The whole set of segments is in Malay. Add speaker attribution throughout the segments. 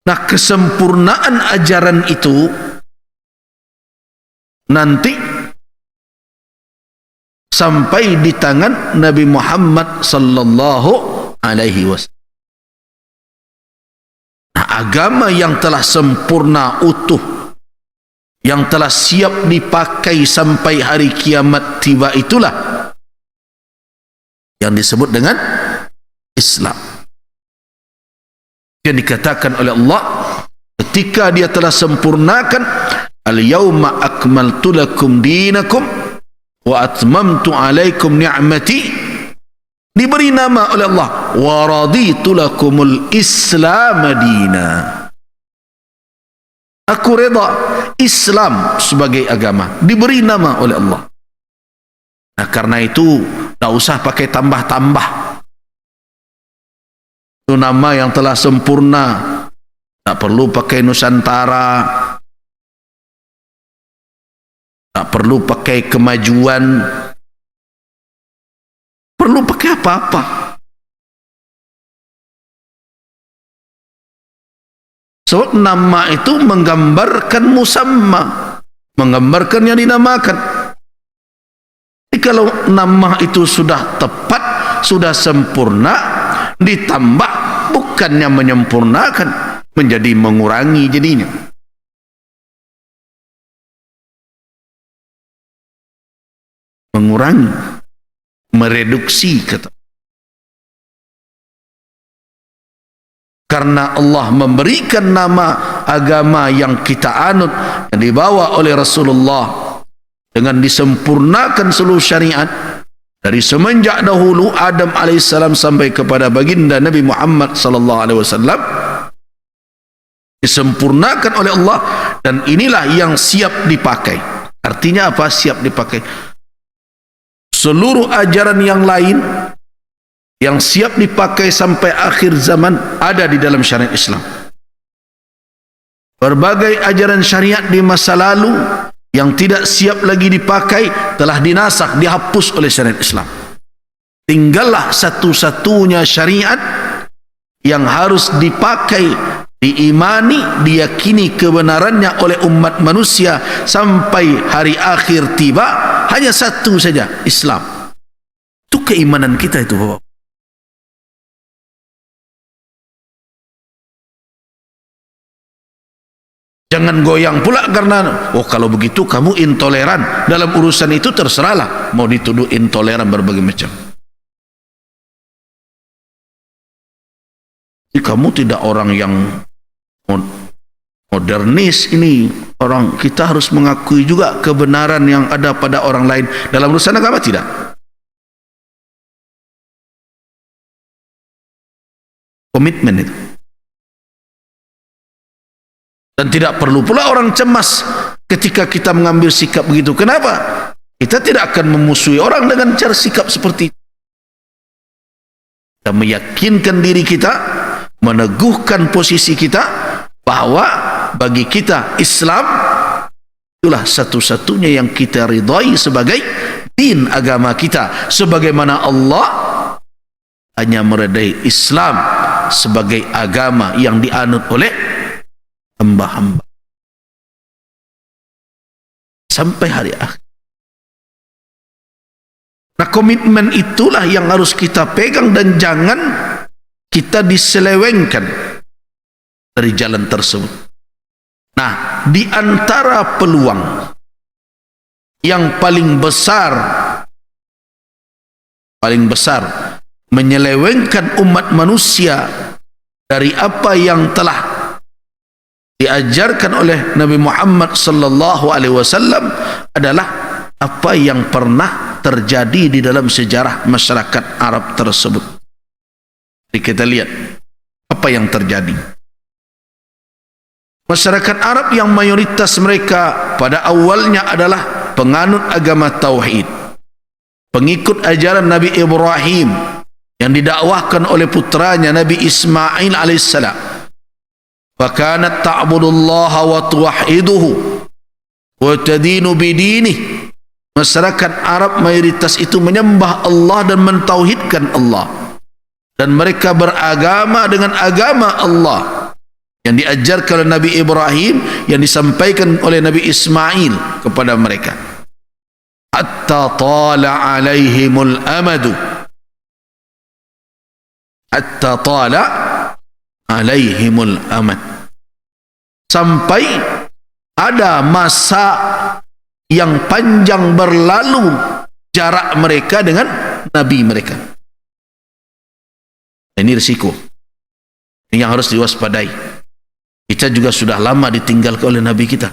Speaker 1: Nah, kesempurnaan ajaran itu nanti sampai di tangan Nabi Muhammad sallallahu alaihi wasallam. Nah, agama yang telah sempurna utuh, yang telah siap dipakai sampai hari kiamat tiba, itulah yang disebut dengan Islam. Yang dikatakan oleh Allah ketika dia telah sempurnakan, al-yawma akmaltu lakum dinakum wa atmamtu alaikum ni'mati, diberi nama oleh Allah wa raditu lakumul Islam dina, aku reda Islam sebagai agama, diberi nama oleh Allah. Nah, karena itu tak usah pakai tambah-tambah. Itu nama yang telah sempurna, tak perlu pakai Nusantara, tak perlu pakai kemajuan, perlu pakai apa-apa. Sebab nama itu menggambarkan musamma, menggambarkan yang dinamakan. Jadi kalau nama itu sudah tepat, sudah sempurna, ditambah bukannya menyempurnakan, menjadi mengurangi jadinya. Mengurangi, mereduksi kata. Karena Allah memberikan nama agama yang kita anut, yang dibawa oleh Rasulullah dengan disempurnakan seluruh syariat dari semenjak dahulu Adam alaihissalam sampai kepada baginda Nabi Muhammad sallallahu alaihi wasallam, disempurnakan oleh Allah, dan inilah yang siap dipakai. Artinya apa siap dipakai? Seluruh ajaran yang lain yang siap dipakai sampai akhir zaman ada di dalam syariat Islam. Berbagai ajaran syariat di masa lalu yang tidak siap lagi dipakai telah dinasakh, dihapus oleh syariat Islam. Tinggallah satu-satunya syariat yang harus dipakai, diimani, diyakini kebenarannya oleh umat manusia sampai hari akhir tiba, hanya satu saja, Islam. Itu keimanan kita itu, Bapak. Jangan goyang pula karena, oh kalau begitu kamu intoleran. Dalam urusan itu terserahlah, mau dituduh intoleran berbagai macam. Jadi kamu tidak orang yang modernis ini. Orang kita harus mengakui juga kebenaran yang ada pada orang lain. Dalam urusan agama tidak. Komitmen itu. Dan tidak perlu pula orang cemas ketika kita mengambil sikap begitu. Kenapa? Kita tidak akan memusuhi orang dengan cara sikap seperti itu. Kita meyakinkan diri kita, meneguhkan posisi kita, bahwa bagi kita Islam itulah satu-satunya yang kita ridai sebagai din agama kita. Sebagaimana Allah hanya meridai Islam sebagai agama yang dianut oleh hamba-hamba sampai hari akhir. Nah, komitmen itulah yang harus kita pegang dan jangan kita diselewengkan dari jalan tersebut. Nah, di antara peluang yang paling besar menyelewengkan umat manusia dari apa yang telah diajarkan oleh Nabi Muhammad sallallahu alaihi wasallam adalah apa yang pernah terjadi di dalam sejarah masyarakat Arab tersebut. Jadi kita lihat apa yang terjadi. Masyarakat Arab yang mayoritas mereka pada awalnya adalah penganut agama tauhid, pengikut ajaran Nabi Ibrahim yang didakwahkan oleh putranya Nabi Ismail alaihissalam. Fakanat ta'budullaha wa tuwahiduhu wa tadinu bidinih. Masyarakat Arab mayoritas itu menyembah Allah dan mentauhidkan Allah, dan mereka beragama dengan agama Allah, yang diajarkan oleh Nabi Ibrahim, yang disampaikan oleh Nabi Ismail kepada mereka. Hatta tala alaihimul amadu, hatta tala alaihimul amad, sampai ada masa yang panjang berlalu jarak mereka dengan Nabi mereka. Ini risiko, ini yang harus diwaspadai. Kita juga sudah lama ditinggalkan oleh Nabi kita,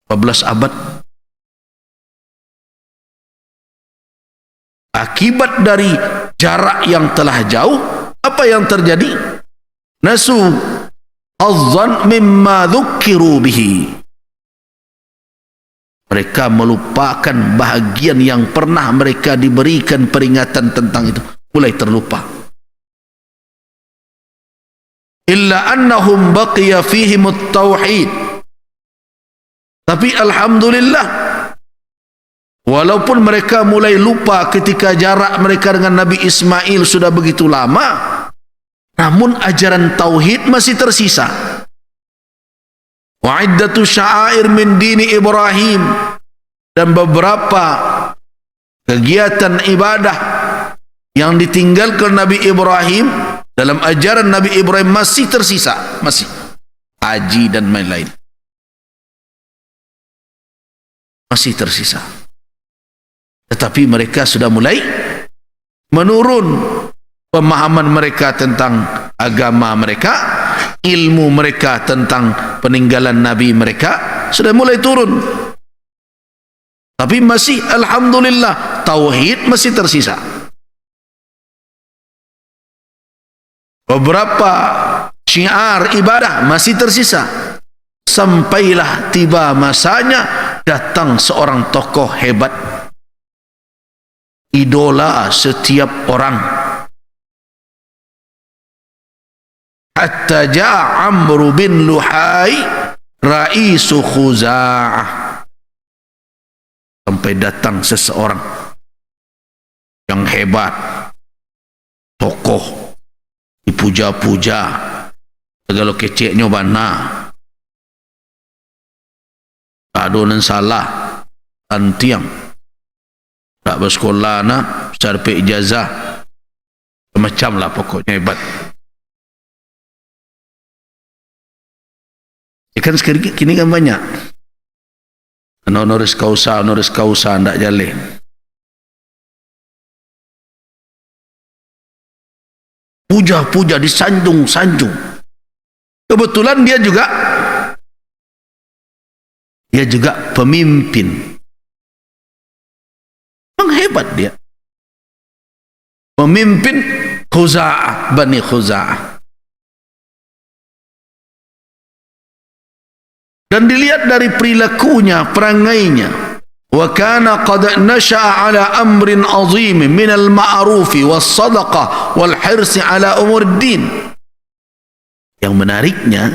Speaker 1: 14 abad. Akibat dari jarak yang telah jauh, apa yang terjadi? Nasu azzan mimma dzukkiru bihi, mereka melupakan bahagian yang pernah mereka diberikan peringatan tentang itu, mulai terlupa. Illa annahum baqiya fihimut tauhid, tapi alhamdulillah, walaupun mereka mulai lupa ketika jarak mereka dengan Nabi Ismail sudah begitu lama, namun ajaran tauhid masih tersisa. Wa iddatu sya'air min dini Ibrahim, dan beberapa kegiatan ibadah yang ditinggalkan Nabi Ibrahim dalam ajaran Nabi Ibrahim masih tersisa, masih haji dan lain-lain masih tersisa. Tetapi mereka sudah mulai menurun pemahaman mereka tentang agama mereka, ilmu mereka tentang peninggalan Nabi mereka sudah mulai turun. Tapi masih alhamdulillah tauhid masih tersisa. Beberapa syiar ibadah masih tersisa. Sampailah tiba masanya datang seorang tokoh hebat, idola setiap orang. Hatta ja'a Amr bin Luhai Raisu Khuza'ah, sampai datang seseorang yang hebat, tokoh, dipuja-puja, segala keceknya bana, adonan salah, antiang, tak bersekolah na, carpe ijazah, macam lah pokoknya hebat. Kan sekarang kini kan banyak honoris causa ndak jalan. Puja-puja, disanjung-sanjung. Kebetulan dia juga pemimpin. Memang hebat dia. Pemimpin Khuza'ah, Bani Khuza'ah. Dan dilihat dari perilakunya, perangainya. Wa kana qad nasha'a ala amrin azim min al-ma'ruf was-sadaqah wal-hirs ala umur din. Yang menariknya,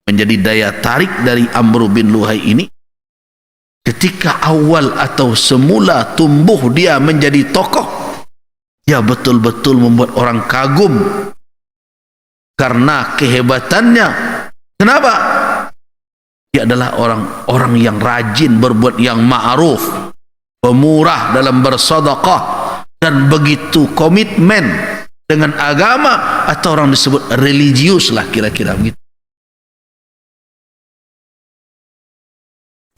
Speaker 1: menjadi daya tarik dari Amr bin Luhai ini, ketika awal atau semula tumbuh dia menjadi tokoh, dia betul-betul membuat orang kagum karena kehebatannya. Kenapa? Dia adalah orang-orang yang rajin berbuat yang ma'ruf, pemurah dalam bersedekah, dan begitu komitmen dengan agama, atau orang disebut religius lah kira-kira begitu.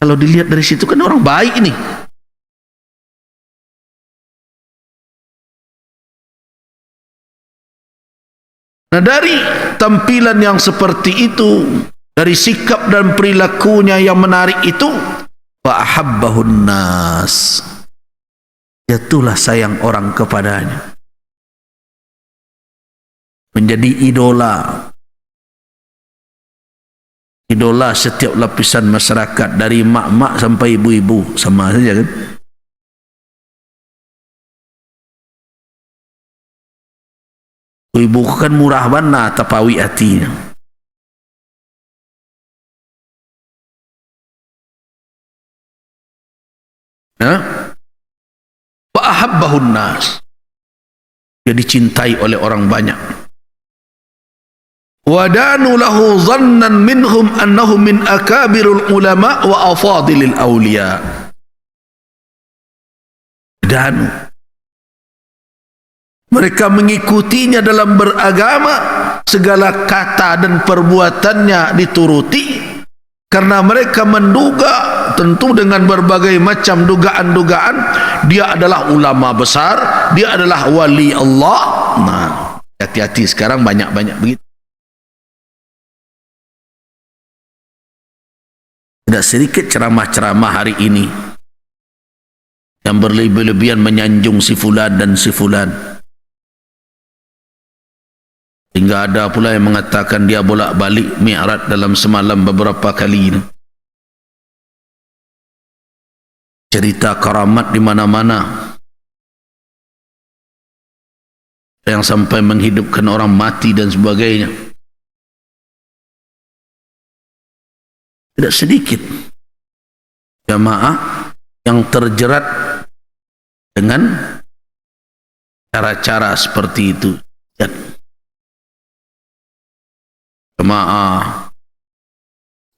Speaker 1: Kalau dilihat dari situ kan orang baik ini. Nah, dari tampilan yang seperti itu, dari sikap dan perilakunya yang menarik itu, fa'ahabbahun nas, jatuhlah sayang orang kepadanya, menjadi idola setiap lapisan masyarakat, dari mak-mak sampai ibu-ibu, sama saja kan. Ibu kan murah bana tapawi hatinya. Fa'ahabbahun nas, dia dicintai oleh orang banyak. wadanu lahu dhannan minhum annahum min akabirul ulama wa afadilil awliya. Danu, mereka mengikutinya dalam beragama, segala kata dan perbuatannya dituruti, karena mereka menduga, tentu dengan berbagai macam dugaan-dugaan, dia adalah ulama besar, dia adalah wali Allah. Nah, hati-hati sekarang banyak-banyak begitu. Tidak sedikit ceramah-ceramah hari ini yang berlebih-lebihan menyanjung si fulan dan si fulan. Hingga ada pula yang mengatakan dia bolak-balik mi'raj dalam semalam beberapa kali. Cerita karamat di mana-mana, yang sampai menghidupkan orang mati dan sebagainya. Tidak sedikit jamaah yang terjerat dengan cara-cara seperti itu. Jemaah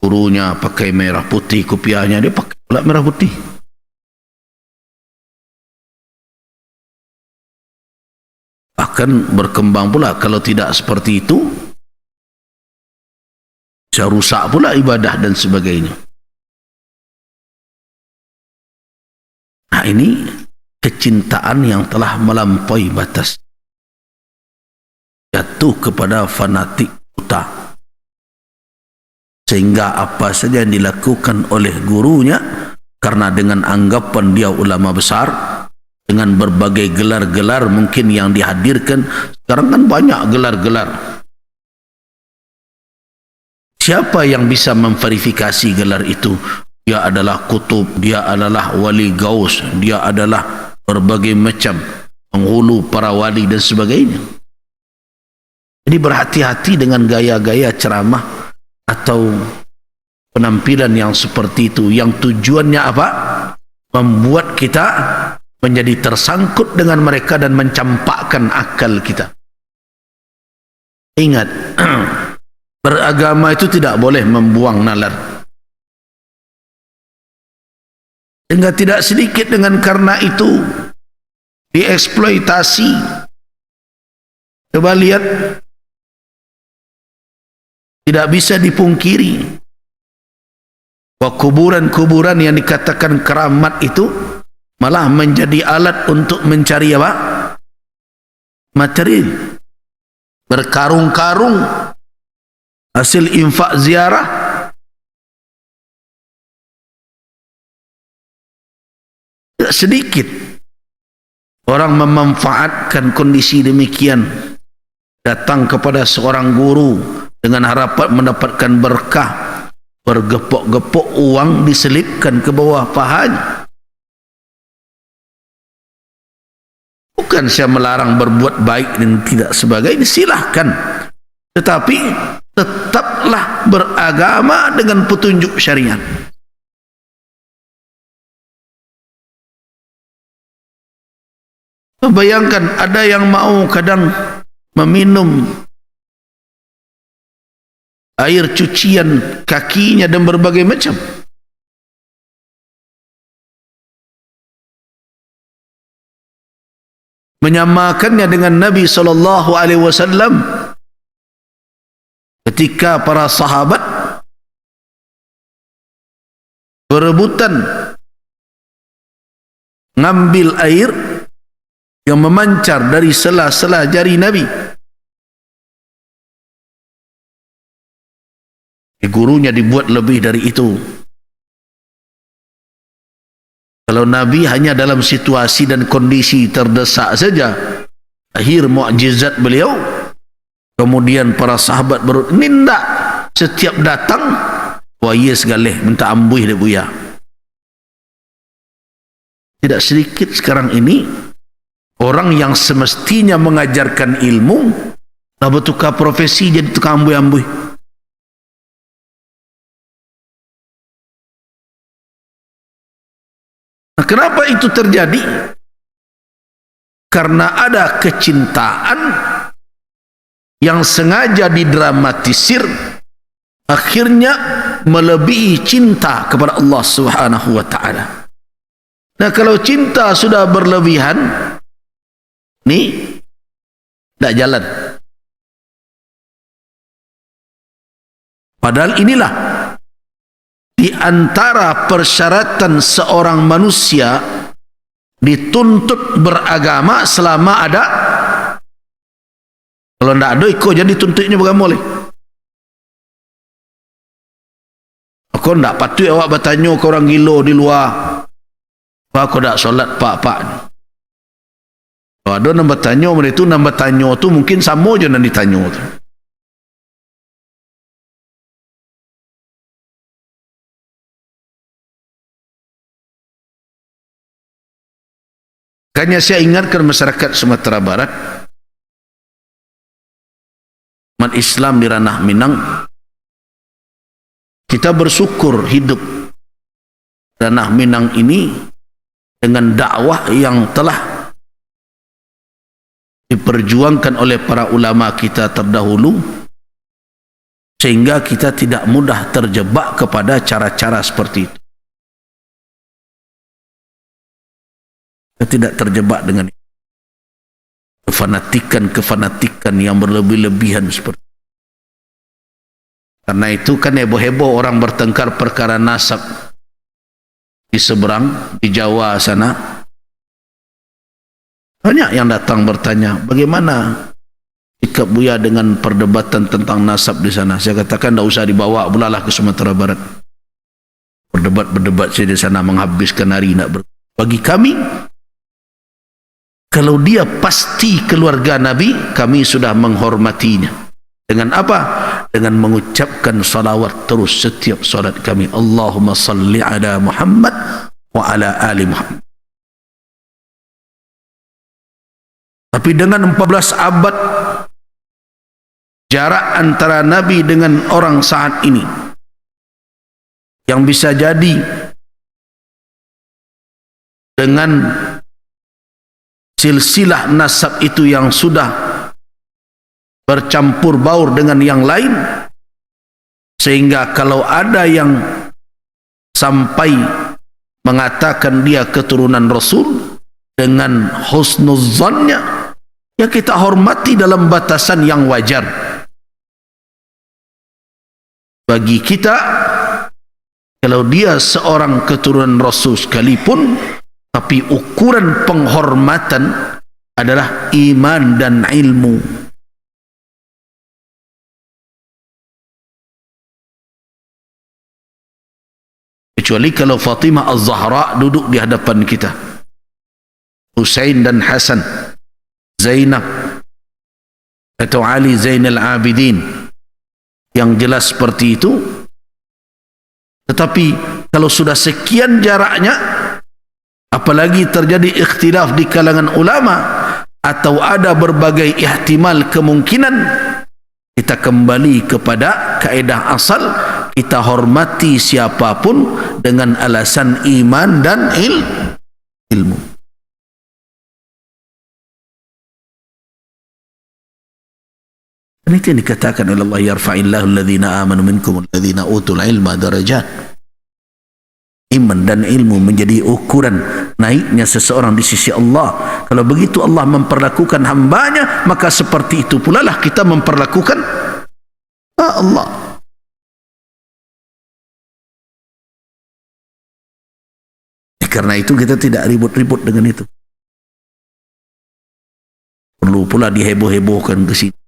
Speaker 1: gurunya pakai merah putih, kopiahnya dia pakai pula merah putih. Bahkan berkembang pula, kalau tidak seperti itu bisa rusak pula ibadah dan sebagainya. Nah, ini kecintaan yang telah melampaui batas, jatuh kepada fanatik buta, sehingga apa saja yang dilakukan oleh gurunya, karena dengan anggapan dia ulama besar, dengan berbagai gelar-gelar mungkin yang dihadirkan. Sekarang kan banyak gelar-gelar. Siapa yang bisa memverifikasi gelar itu? Dia adalah kutub, dia adalah wali gaus, dia adalah berbagai macam penghulu para wali dan sebagainya. Jadi berhati-hati dengan gaya-gaya ceramah atau penampilan yang seperti itu, yang tujuannya apa? Membuat kita menjadi tersangkut dengan mereka dan mencampakkan akal kita. Ingat, beragama itu tidak boleh membuang nalar. Sehingga tidak sedikit dengan karena itu dieksploitasi. Coba lihat, tidak bisa dipungkiri bahwa kuburan-kuburan yang dikatakan keramat itu malah menjadi alat untuk mencari apa? Materi. Berkarung-karung hasil infak ziarah. Tidak sedikit orang memanfaatkan kondisi demikian, datang kepada seorang guru dengan harapan mendapatkan berkah, bergepok-gepok uang diselipkan ke bawah pahanya. Bukan saya melarang berbuat baik dan tidak sebagainya, silahkan, tetapi tetaplah beragama dengan petunjuk syariat. Bayangkan ada yang mau kadang meminum air cucian kakinya dan berbagai macam. Menyamakannya dengan Nabi SAW ketika para sahabat berebutan ngambil air yang memancar dari sela-sela jari Nabi. Gurunya dibuat lebih dari itu. Kalau Nabi hanya dalam situasi dan kondisi terdesak saja, akhir mukjizat beliau, kemudian para sahabat baru nindak setiap datang, wah yes galih minta ambuh dia buya. Tidak sedikit sekarang ini orang yang semestinya mengajarkan ilmu dah bertukar profesi jadi tukang ambuh-ambuh. Nah, kenapa itu terjadi? Karena ada kecintaan yang sengaja didramatisir akhirnya melebihi cinta kepada Allah Subhanahu wa taala. Nah, kalau cinta sudah berlebihan, nih tidak jalan. Padahal inilah di antara persyaratan seorang manusia dituntut beragama selama ada. Kalau tidak ada, kau jadi tuntutnya bukan boleh. Kau tidak patut awak bertanya ke orang gila di luar, apa kau tak solat pak-pak ni. Kalau ada nak bertanya mereka tu, nak bertanya tu mungkin sama je nak ditanya tu. Makanya saya ingatkan masyarakat Sumatera Barat, umat Islam di ranah Minang, kita bersyukur hidup ranah Minang ini dengan dakwah yang telah diperjuangkan oleh para ulama kita terdahulu, sehingga kita tidak mudah terjebak kepada cara-cara seperti itu. Kita tidak terjebak dengan kefanatikan yang berlebih-lebihan seperti itu. Karena itu kan heboh-heboh orang bertengkar perkara nasab di seberang, di Jawa sana. Banyak yang datang bertanya, bagaimana sikap Buya dengan perdebatan tentang nasab di sana? Saya katakan tidak usah dibawa, bulalah ke Sumatera Barat. Berdebat saya di sana menghabiskan hari. Bagi kami, kalau dia pasti keluarga Nabi, kami sudah menghormatinya. Dengan apa? Dengan mengucapkan salawat terus setiap salat kami. Allahumma salli ala Muhammad wa ala ali Muhammad. Tapi dengan 14 abad jarak antara Nabi dengan orang saat ini, yang bisa jadi dengan silsilah nasab itu yang sudah bercampur baur dengan yang lain, sehingga kalau ada yang sampai mengatakan dia keturunan Rasul dengan husnuzannya, ya kita hormati dalam batasan yang wajar. Bagi kita, kalau dia seorang keturunan Rasul sekalipun, tapi ukuran penghormatan adalah iman dan ilmu. Kecuali kalau Fatimah Az-Zahra duduk di hadapan kita, Husain dan Hasan, Zainab atau Ali Zainal Abidin, yang jelas seperti itu. Tetapi kalau sudah sekian jaraknya, apalagi terjadi ikhtilaf di kalangan ulama atau ada berbagai ihtimal kemungkinan, kita kembali kepada kaedah asal, kita hormati siapapun dengan alasan iman dan ilmu. Dan itu yang dikatakan oleh Allah, yarfa'illahu alladhina amanu minkum alladhina utul ilma darajat. Iman dan ilmu menjadi ukuran naiknya seseorang di sisi Allah. Kalau begitu Allah memperlakukan hambanya, maka seperti itu pula lah kita memperlakukan Allah. Karena itu kita tidak ribut-ribut dengan itu. Perlu pula diheboh-hebohkan ke sini.